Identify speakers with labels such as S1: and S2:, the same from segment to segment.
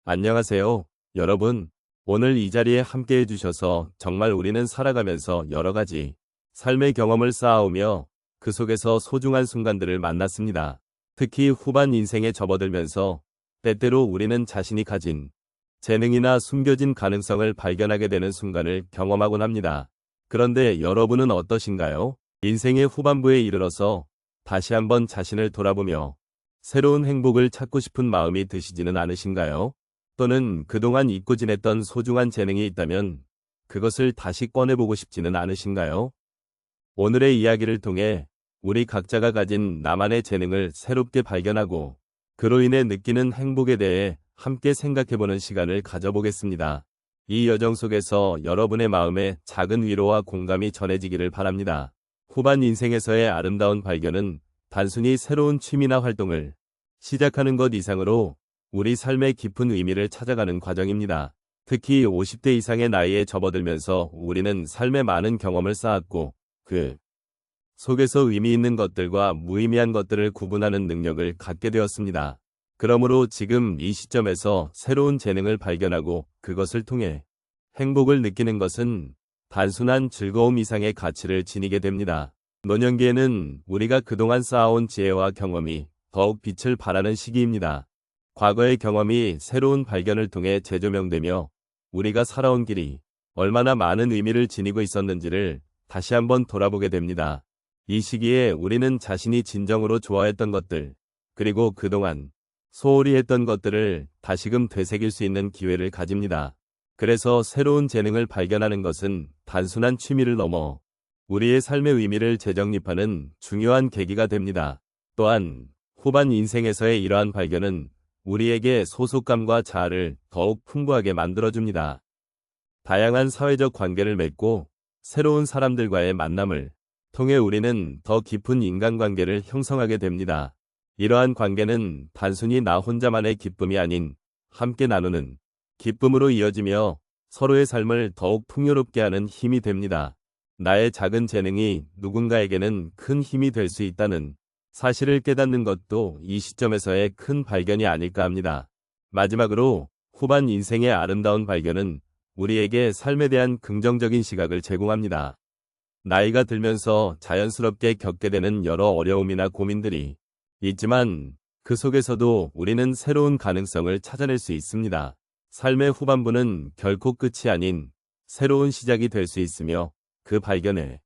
S1: 안녕하세요, 여러분. 오늘 이 자리에 함께 해주셔서 정말 우리는 살아가면서 여러 가지 삶의 경험을 쌓아오며 그 속에서 소중한 순간들을 만났습니다. 특히 후반 인생에 접어들면서 때때로 우리는 자신이 가진 재능이나 숨겨진 가능성을 발견하게 되는 순간을 경험하곤 합니다. 그런데 여러분은 어떠신가요? 인생의 후반부에 이르러서 다시 한번 자신을 돌아보며 새로운 행복을 찾고 싶은 마음이 드시지는 않으신가요? 또는 그동안 잊고 지냈던 소중한 재능이 있다면 그것을 다시 꺼내보고 싶지는 않으신가요? 오늘의 이야기를 통해 우리 각자가 가진 나만의 재능을 새롭게 발견하고 그로 인해 느끼는 행복에 대해 함께 생각해보는 시간을 가져보겠습니다. 이 여정 속에서 여러분의 마음에 작은 위로와 공감이 전해지기를 바랍니다. 후반 인생에서의 아름다운 발견은 단순히 새로운 취미나 활동을 시작하는 것 이상으로 우리 삶의 깊은 의미를 찾아가는 과정입니다. 특히 50대 이상의 나이에 접어들면서 우리는 삶의 많은 경험을 쌓았고 그 속에서 의미 있는 것들과 무의미한 것들을 구분하는 능력을 갖게 되었습니다. 그러므로 지금 이 시점에서 새로운 재능을 발견하고 그것을 통해 행복을 느끼는 것은 단순한 즐거움 이상의 가치를 지니게 됩니다. 노년기에는 우리가 그동안 쌓아온 지혜와 경험이 더욱 빛을 발하는 시기입니다. 과거의 경험이 새로운 발견을 통해 재조명되며 우리가 살아온 길이 얼마나 많은 의미를 지니고 있었는지를 다시 한번 돌아보게 됩니다. 이 시기에 우리는 자신이 진정으로 좋아했던 것들, 그리고 그동안 소홀히 했던 것들을 다시금 되새길 수 있는 기회를 가집니다. 그래서 새로운 재능을 발견하는 것은 단순한 취미를 넘어 우리의 삶의 의미를 재정립하는 중요한 계기가 됩니다. 또한 후반 인생에서의 이러한 발견은 우리에게 소속감과 자아를 더욱 풍부하게 만들어줍니다. 다양한 사회적 관계를 맺고 새로운 사람들과의 만남을 통해 우리는 더 깊은 인간관계를 형성하게 됩니다. 이러한 관계는 단순히 나 혼자만의 기쁨이 아닌 함께 나누는 기쁨으로 이어지며 서로의 삶을 더욱 풍요롭게 하는 힘이 됩니다. 나의 작은 재능이 누군가에게는 큰 힘이 될 수 있다는 사실을 깨닫는 것도 이 시점에서의 큰 발견이 아닐까 합니다. 마지막으로 후반 인생의 아름다운 발견은 우리에게 삶에 대한 긍정적인 시각을 제공합니다. 나이가 들면서 자연스럽게 겪게 되는 여러 어려움이나 고민들이 있지만 그 속에서도 우리는 새로운 가능성을 찾아낼 수 있습니다. 삶의 후반부는 결코 끝이 아닌 새로운 시작이 될 수 있으며 그 발견에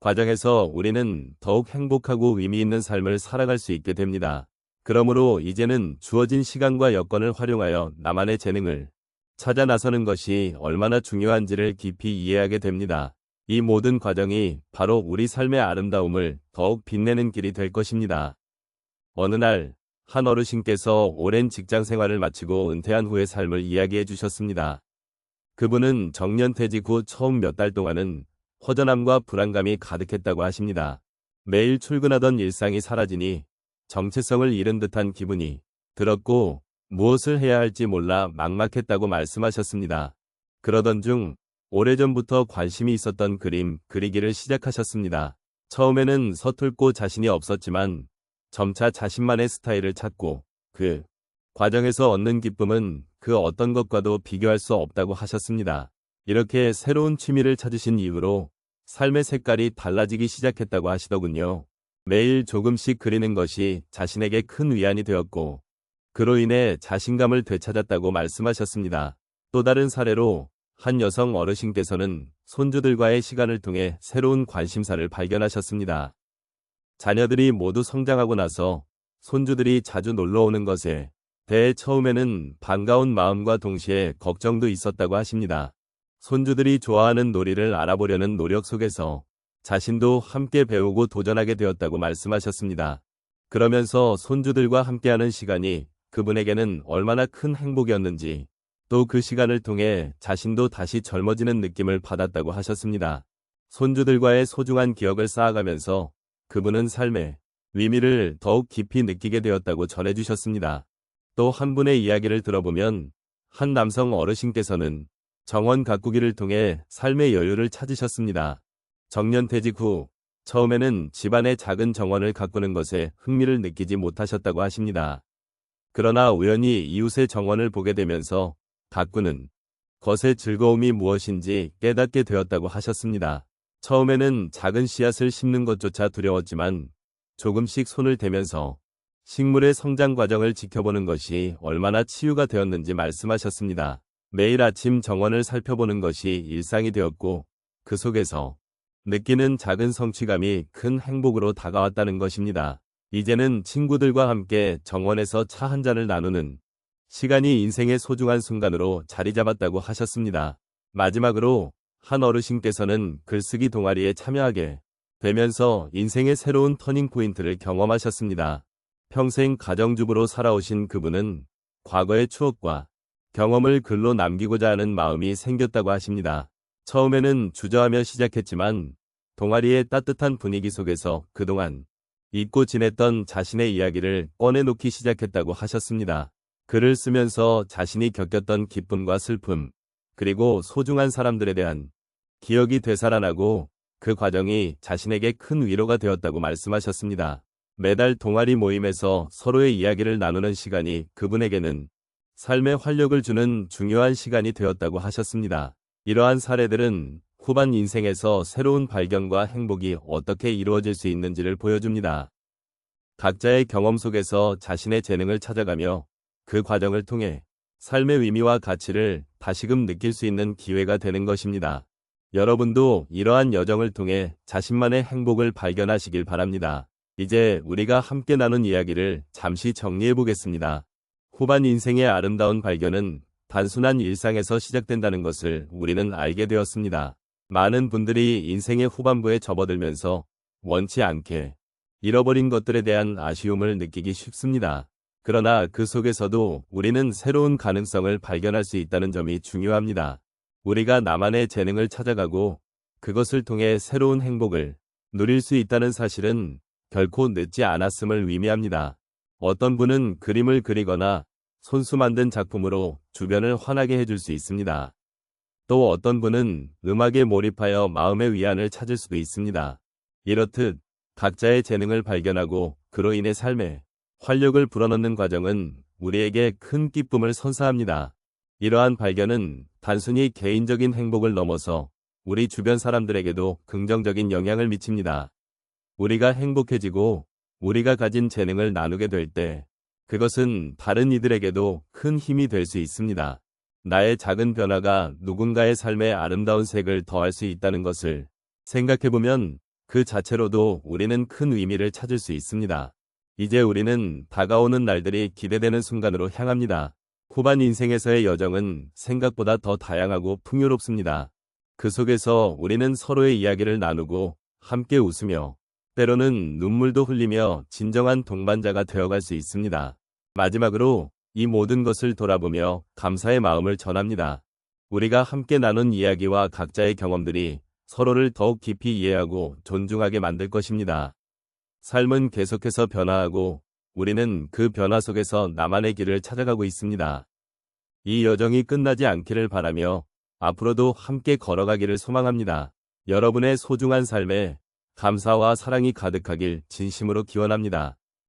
S1: 과정에서 우리는 더욱 행복하고 의미 있는 삶을 살아갈 수 있게 됩니다. 그러므로 이제는 주어진 시간과 여건을 활용하여 나만의 재능을 찾아 나서는 것이 얼마나 중요한지를 깊이 이해하게 됩니다. 이 모든 과정이 바로 우리 삶의 아름다움을 더욱 빛내는 길이 될 것입니다. 어느 날, 한 어르신께서 오랜 직장 생활을 마치고 은퇴한 후의 삶을 이야기해 주셨습니다. 그분은 정년퇴직 후 처음 몇 달 동안은 허전함과 불안감이 가득했다고 하십니다. 매일 출근하던 일상이 사라지니 정체성을 잃은 듯한 기분이 들었고 무엇을 해야 할지 몰라 막막했다고 말씀하셨습니다. 그러던 중 오래전부터 관심이 있었던 그림 그리기를 시작하셨습니다. 처음에는 서툴고 자신이 없었지만 점차 자신만의 스타일을 찾고 그 과정에서 얻는 기쁨은 그 어떤 것과도 비교할 수 없다고 하셨습니다. 이렇게 새로운 취미를 찾으신 이후로 삶의 색깔이 달라지기 시작했다고 하시더군요. 매일 조금씩 그리는 것이 자신에게 큰 위안이 되었고 그로 인해 자신감을 되찾았다고 말씀하셨습니다. 또 다른 사례로 한 여성 어르신께서는 손주들과의 시간을 통해 새로운 관심사를 발견하셨습니다. 자녀들이 모두 성장하고 나서 손주들이 자주 놀러 오는 것에 대해 처음에는 반가운 마음과 동시에 걱정도 있었다고 하십니다. 손주들이 좋아하는 놀이를 알아보려는 노력 속에서 자신도 함께 배우고 도전하게 되었다고 말씀하셨습니다. 그러면서 손주들과 함께하는 시간이 그분에게는 얼마나 큰 행복이었는지 또 그 시간을 통해 자신도 다시 젊어지는 느낌을 받았다고 하셨습니다. 손주들과의 소중한 기억을 쌓아가면서 그분은 삶의 의미를 더욱 깊이 느끼게 되었다고 전해주셨습니다. 또 한 분의 이야기를 들어보면 한 남성 어르신께서는 정원 가꾸기를 통해 삶의 여유를 찾으셨습니다. 정년퇴직 후 처음에는 집안의 작은 정원을 가꾸는 것에 흥미를 느끼지 못하셨다고 하십니다. 그러나 우연히 이웃의 정원을 보게 되면서 가꾸는 것의 즐거움이 무엇인지 깨닫게 되었다고 하셨습니다. 처음에는 작은 씨앗을 심는 것조차 두려웠지만 조금씩 손을 대면서 식물의 성장 과정을 지켜보는 것이 얼마나 치유가 되었는지 말씀하셨습니다. 매일 아침 정원을 살펴보는 것이 일상이 되었고 그 속에서 느끼는 작은 성취감이 큰 행복으로 다가왔다는 것입니다. 이제는 친구들과 함께 정원에서 차 한 잔을 나누는 시간이 인생의 소중한 순간으로 자리 잡았다고 하셨습니다. 마지막으로 한 어르신께서는 글쓰기 동아리에 참여하게 되면서 인생의 새로운 터닝포인트를 경험하셨습니다. 평생 가정주부로 살아오신 그분은 과거의 추억과 경험을 글로 남기고자 하는 마음이 생겼다고 하십니다. 처음에는 주저하며 시작했지만 동아리의 따뜻한 분위기 속에서 그동안 잊고 지냈던 자신의 이야기를 꺼내놓기 시작했다고 하셨습니다. 글을 쓰면서 자신이 겪었던 기쁨과 슬픔, 그리고 소중한 사람들에 대한 기억이 되살아나고 그 과정이 자신에게 큰 위로가 되었다고 말씀하셨습니다. 매달 동아리 모임에서 서로의 이야기를 나누는 시간이 그분에게는 삶에 활력을 주는 중요한 시간이 되었다고 하셨습니다. 이러한 사례들은 후반 인생에서 새로운 발견과 행복이 어떻게 이루어질 수 있는지를 보여줍니다. 각자의 경험 속에서 자신의 재능을 찾아가며 그 과정을 통해 삶의 의미와 가치를 다시금 느낄 수 있는 기회가 되는 것입니다. 여러분도 이러한 여정을 통해 자신만의 행복을 발견하시길 바랍니다. 이제 우리가 함께 나눈 이야기를 잠시 정리해 보겠습니다. 후반 인생의 아름다운 발견은 단순한 일상에서 시작된다는 것을 우리는 알게 되었습니다. 많은 분들이 인생의 후반부에 접어들면서 원치 않게 잃어버린 것들에 대한 아쉬움을 느끼기 쉽습니다. 그러나 그 속에서도 우리는 새로운 가능성을 발견할 수 있다는 점이 중요합니다. 우리가 나만의 재능을 찾아가고 그것을 통해 새로운 행복을 누릴 수 있다는 사실은 결코 늦지 않았음을 의미합니다. 어떤 분은 그림을 그리거나 손수 만든 작품으로 주변을 환하게 해줄 수 있습니다. 또 어떤 분은 음악에 몰입하여 마음의 위안을 찾을 수도 있습니다. 이렇듯 각자의 재능을 발견하고 그로 인해 삶에 활력을 불어넣는 과정은 우리에게 큰 기쁨을 선사합니다. 이러한 발견은 단순히 개인적인 행복을 넘어서 우리 주변 사람들에게도 긍정적인 영향을 미칩니다. 우리가 행복해지고 우리가 가진 재능을 나누게 될 때 그것은 다른 이들에게도 큰 힘이 될 수 있습니다. 나의 작은 변화가 누군가의 삶에 아름다운 색을 더할 수 있다는 것을 생각해보면 그 자체로도 우리는 큰 의미를 찾을 수 있습니다. 이제 우리는 다가오는 날들이 기대되는 순간으로 향합니다. 후반 인생에서의 여정은 생각보다 더 다양하고 풍요롭습니다. 그 속에서 우리는 서로의 이야기를 나누고 함께 웃으며 때로는 눈물도 흘리며 진정한 동반자가 되어갈 수 있습니다. 마지막으로 이 모든 것을 돌아보며 감사의 마음을 전합니다. 우리가 함께 나눈 이야기와 각자의 경험들이 서로를 더욱 깊이 이해하고 존중하게 만들 것입니다. 삶은 계속해서 변화하고 우리는 그 변화 속에서 나만의 길을 찾아가고 있습니다. 이 여정이 끝나지 않기를 바라며 앞으로도 함께 걸어가기를 소망합니다. 여러분의 소중한 삶에 감사와 사랑이 가득하길 진심으로 기원합니다.